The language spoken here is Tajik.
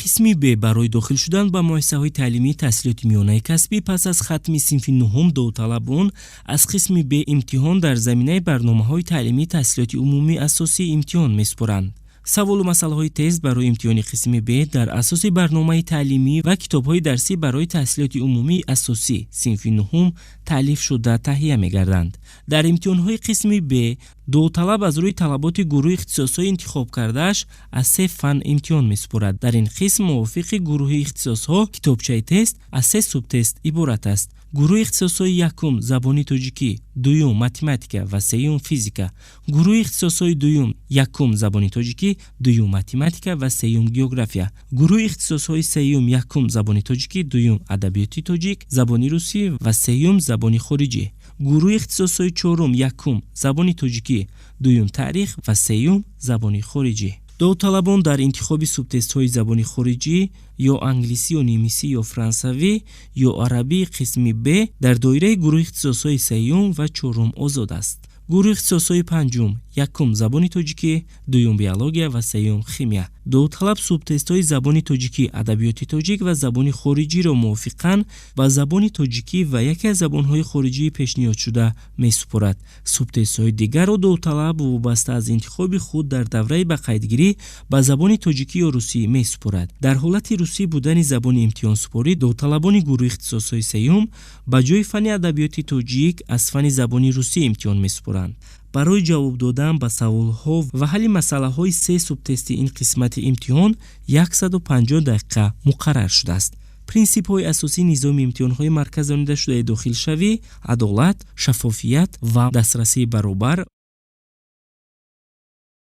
қисми Б барои дохил шудан ба муассисаҳои таълимии таҳсилоти миёнаи касбӣ пас аз хатми синфи нуҳум довталабон аз қисми Б имтиҳон дар заминаи барномаҳои таълимии таҳсилоти умумии асосии имтиҳон месупоранд. саволу масъалаҳои тест барои имтиҳони қисми Б дар асоси барномаи таълимӣ ва китобҳои дарсӣ барои таҳсилоти умумии асосӣ синфи нуҳум таълиф шуда таҳия мегарданд. дар имтиҳонҳои қисми Б довталаб аз рӯи талаботи гурӯҳи ихтисосҳои интихоб кардааш аз 3 фан имтиҳон месупорад. дар ин қисм мувофиқи гурӯҳи ихтисосҳо китобчаи тест аз 3 субтест иборат аст. гурӯҳи ихтисосҳои якум забони тоҷикӣ, дуюм математика ва сеюм физика. гурӯҳи ихтисосҳои дуюм якум забони тоҷикӣ, дуюм математика ва сеюм география. гурӯҳи ихтисосҳои сеюм якум забони тоҷикӣ, дуюм адабиёти тоҷик, забони русӣ ва сеюм забони хориҷӣ. гурӯҳи ихтисосҳои чорум якум забони тоҷикӣ, дуюм таърих ва сеюм забони хориҷӣ. довталабон дар интихоби субтестҳои забони хориҷӣ ё англисӣ ё немисӣ ё франсавӣ ё арабии қисми Б дар доираи гурӯҳи ихтисосҳои сеюм ва чорум озод аст. гурӯҳи ихтисосҳои панҷум якум забони тоҷикӣ, дуюм биология ва сеюм химия. довталаб субтестҳои забони тоҷикӣ, адабиёти тоҷик ва забони хориҷиро мувофиқан ба забони тоҷикӣ ва яке аз забонҳои хориҷии пешниҳодшуда месупорад. субтестҳои дигарро довталаб вобаста аз интихоби худ дар давраи бақайдгирӣ ба забони тоҷикӣ ё русӣ месупорад. дар ҳолати русӣ будани забони имтиҳонсупорӣ довталабони гурӯҳи ихтисосҳои сеюм ба ҷои фани адабиёти тоҷик аз фани забони русӣ имтиҳон месупоранд. барои ҷавоб додан ба саволҳо ва ҳалли масъалаҳои 3 субтести ин қисмати имтиҳон 150 дақиқа муқаррар шудааст. принсипҳои асосии низоми имтиҳонҳои марказонидашудаи дохилшавӣ, адолат, шаффофият ва дастрасии баробар